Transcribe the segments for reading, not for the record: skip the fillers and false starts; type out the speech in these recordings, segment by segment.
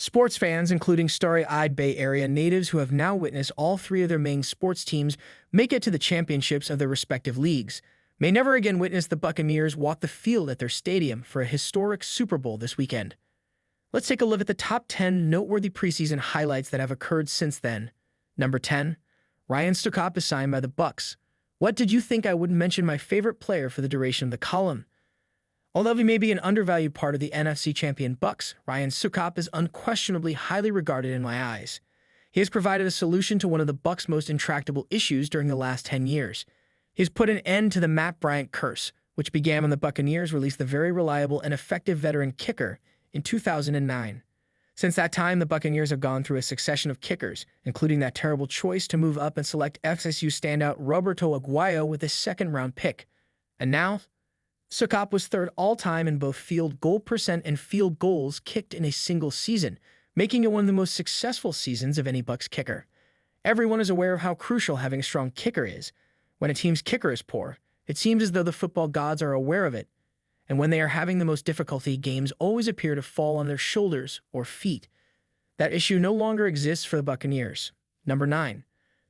Sports fans, including starry-eyed Bay Area natives who have now witnessed all three of their main sports teams make it to the championships of their respective leagues, may never again witness the Buccaneers walk the field at their stadium for a historic Super Bowl this weekend. Let's take a look at the top 10 noteworthy preseason highlights that have occurred since then. Number 10. Ryan Succop is signed by the Bucs. What did you think I wouldn't mention my favorite player for the duration of the column? Although he may be an undervalued part of the NFC champion Bucs, Ryan Succop is unquestionably highly regarded in my eyes. He has provided a solution to one of the Bucs' most intractable issues during the last 10 years. He has put an end to the Matt Bryant curse, which began when the Buccaneers released the very reliable and effective veteran kicker in 2009. Since that time, the Buccaneers have gone through a succession of kickers, including that terrible choice to move up and select FSU standout Roberto Aguayo with a second-round pick. And now, Succop was third all-time in both field goal percent and field goals kicked in a single season, making it one of the most successful seasons of any Bucs kicker. Everyone is aware of how crucial having a strong kicker is. When a team's kicker is poor, it seems as though the football gods are aware of it, and when they are having the most difficulty, games always appear to fall on their shoulders or feet. That issue no longer exists for the Buccaneers. Number 9.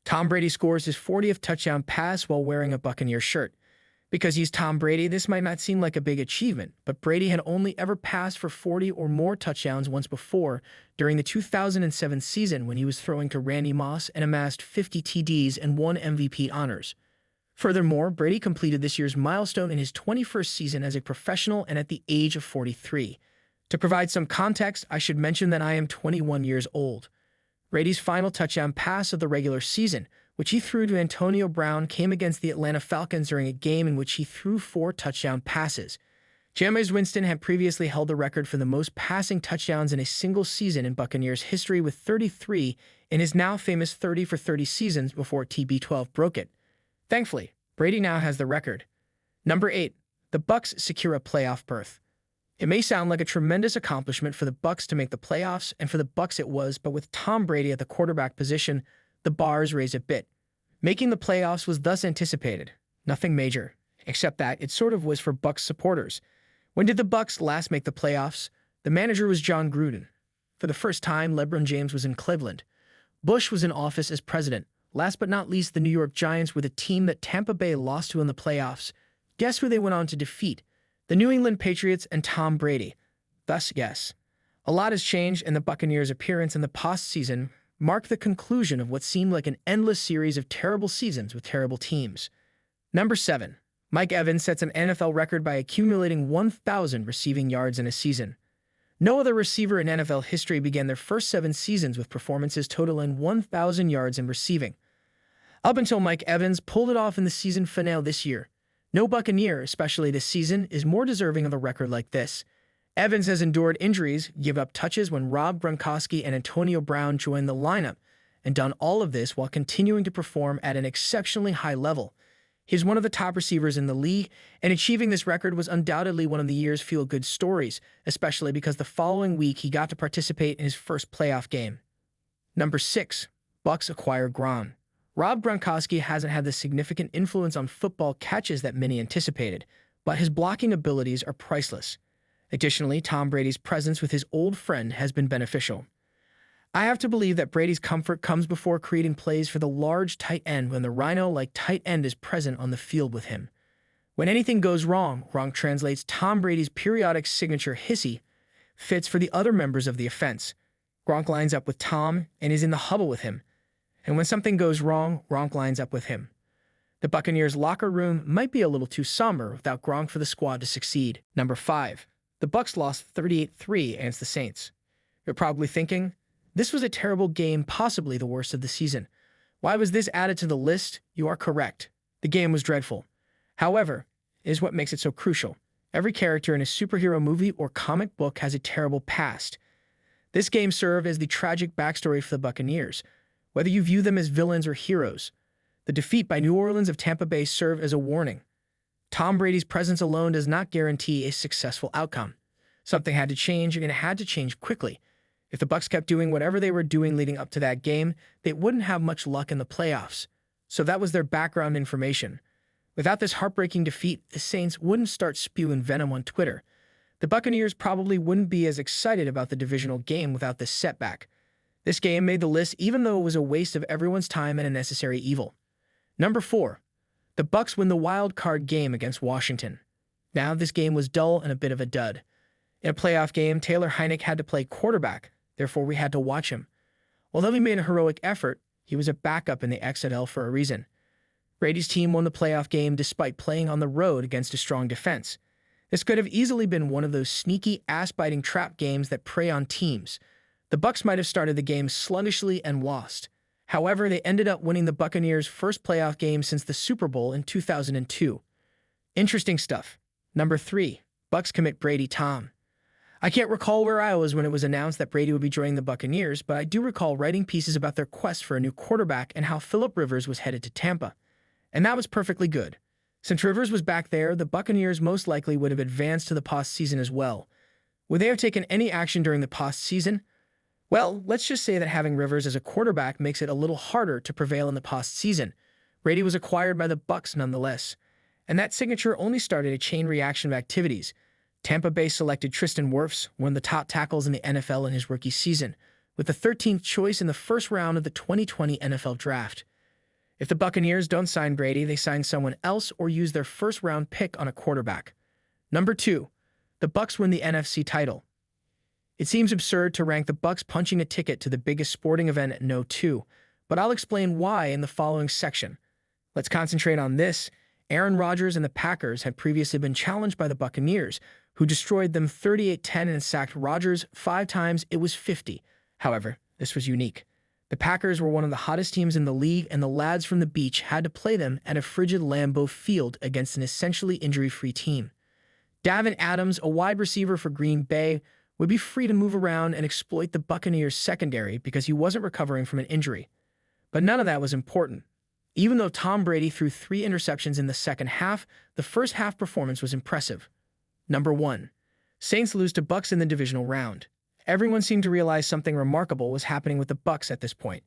Tom Brady scores his 40th touchdown pass while wearing a Buccaneer shirt. Because he's Tom Brady, this might not seem like a big achievement, but Brady had only ever passed for 40 or more touchdowns once before during the 2007 season when he was throwing to Randy Moss and amassed 50 TDs and 1 MVP honors. Furthermore, Brady completed this year's milestone in his 21st season as a professional and at the age of 43. To provide some context, I should mention that I am 21 years old. Brady's final touchdown pass of the regular season, which he threw to Antonio Brown, came against the Atlanta Falcons during a game in which he threw 4 touchdown passes. Jameis Winston had previously held the record for the most passing touchdowns in a single season in Buccaneers history with 33 in his now famous 30 for 30 seasons before TB12 broke it. Thankfully, Brady now has the record. Number 8. The Bucs secure a playoff berth. It may sound like a tremendous accomplishment for the Bucs to make the playoffs, and for the Bucs it was, but with Tom Brady at the quarterback position, the bar is raised a bit. Making the playoffs was thus anticipated. Nothing major, except that it sort of was for Bucs supporters. When did the Bucs last make the playoffs? The manager was John Gruden. For the first time, LeBron James was in Cleveland. Bush was in office as president. Last but not least, the New York Giants were the team that Tampa Bay lost to in the playoffs. Guess who they went on to defeat? The New England Patriots and Tom Brady. Thus, yes, a lot has changed, and the Buccaneers' appearance in the postseason marked the conclusion of what seemed like an endless series of terrible seasons with terrible teams. Number 7. Mike Evans sets an NFL record by accumulating 1,000 receiving yards in a season. No other receiver in NFL history began their first 7 seasons with performances totaling 1,000 yards in receiving. Up until Mike Evans pulled it off in the season finale this year. No Buccaneer, especially this season, is more deserving of a record like this. Evans has endured injuries, give up touches when Rob Gronkowski and Antonio Brown joined the lineup, and done all of this while continuing to perform at an exceptionally high level. He's one of the top receivers in the league, and achieving this record was undoubtedly one of the year's feel-good stories, especially because the following week he got to participate in his first playoff game. Number 6. Bucs acquire Gron. Rob Gronkowski hasn't had the significant influence on football catches that many anticipated, but his blocking abilities are priceless. Additionally, Tom Brady's presence with his old friend has been beneficial. I have to believe that Brady's comfort comes before creating plays for the large tight end when the rhino-like tight end is present on the field with him. When anything goes wrong, Gronk translates Tom Brady's periodic signature hissy fits for the other members of the offense. Gronk lines up with Tom and is in the huddle with him. And when something goes wrong, Gronk lines up with him. The Buccaneers' locker room might be a little too somber without Gronk for the squad to succeed. Number 5. The Bucs lost 38-3 against the Saints. You're probably thinking, this was a terrible game, possibly the worst of the season. Why was this added to the list? You are correct. The game was dreadful. However, it is what makes it so crucial. Every character in a superhero movie or comic book has a terrible past. This game served as the tragic backstory for the Buccaneers, whether you view them as villains or heroes. The defeat by New Orleans of Tampa Bay served as a warning. Tom Brady's presence alone does not guarantee a successful outcome. Something had to change, and it had to change quickly. If the Bucs kept doing whatever they were doing leading up to that game, they wouldn't have much luck in the playoffs. So that was their background information. Without this heartbreaking defeat, the Saints wouldn't start spewing venom on Twitter. The Buccaneers probably wouldn't be as excited about the divisional game without this setback. This game made the list even though it was a waste of everyone's time and a necessary evil. Number 4. The Bucs win the wild card game against Washington. Now, this game was dull and a bit of a dud. In a playoff game, Taylor Heinicke had to play quarterback, therefore we had to watch him. Although he made a heroic effort, he was a backup in the XFL for a reason. Brady's team won the playoff game despite playing on the road against a strong defense. This could have easily been one of those sneaky, ass-biting trap games that prey on teams. The Bucs might have started the game sluggishly and lost. However, they ended up winning the Buccaneers' first playoff game since the Super Bowl in 2002. Interesting stuff. Number 3. Bucs commit Brady Tom. I can't recall where I was when it was announced that Brady would be joining the Buccaneers, but I do recall writing pieces about their quest for a new quarterback and how Philip Rivers was headed to Tampa. And that was perfectly good. Since Rivers was back there, the Buccaneers most likely would have advanced to the postseason as well. Would they have taken any action during the postseason? Well, let's just say that having Rivers as a quarterback makes it a little harder to prevail in the postseason. Brady was acquired by the Bucs nonetheless, and that signature only started a chain reaction of activities. Tampa Bay selected Tristan Wirfs, one of the top tackles in the NFL in his rookie season, with the 13th choice in the first round of the 2020 NFL Draft. If the Buccaneers don't sign Brady, they sign someone else or use their first-round pick on a quarterback. Number 2. The Bucs win the NFC title. It seems absurd to rank the Bucs punching a ticket to the biggest sporting event at No. 2, but I'll explain why in the following section. Let's concentrate on this. Aaron Rodgers and the Packers had previously been challenged by the Buccaneers, who destroyed them 38-10 and sacked Rodgers 5 times. It was 50. However, this was unique. The Packers were one of the hottest teams in the league, and the lads from the beach had to play them at a frigid Lambeau Field against an essentially injury-free team. Davin Adams, a wide receiver for Green Bay, would be free to move around and exploit the Buccaneers' secondary because he wasn't recovering from an injury. But none of that was important. Even though Tom Brady threw 3 interceptions in the second half, the first half performance was impressive. Number 1. Saints lose to Bucs in the divisional round. Everyone seemed to realize something remarkable was happening with the Bucs at this point.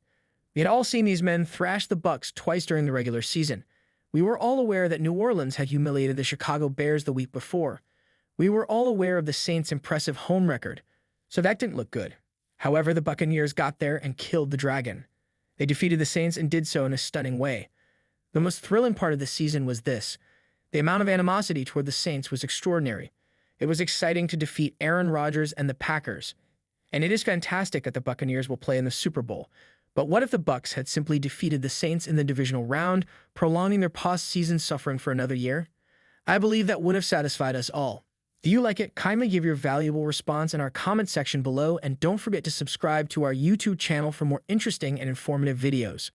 We had all seen these men thrash the Bucs twice during the regular season. We were all aware that New Orleans had humiliated the Chicago Bears the week before. We were all aware of the Saints' impressive home record, so that didn't look good. However, the Buccaneers got there and killed the Dragon. They defeated the Saints and did so in a stunning way. The most thrilling part of the season was this. The amount of animosity toward the Saints was extraordinary. It was exciting to defeat Aaron Rodgers and the Packers. And it is fantastic that the Buccaneers will play in the Super Bowl. But what if the Bucs had simply defeated the Saints in the divisional round, prolonging their postseason suffering for another year? I believe that would have satisfied us all. Do you like it? Kindly give your valuable response in our comment section below, and don't forget to subscribe to our YouTube channel for more interesting and informative videos.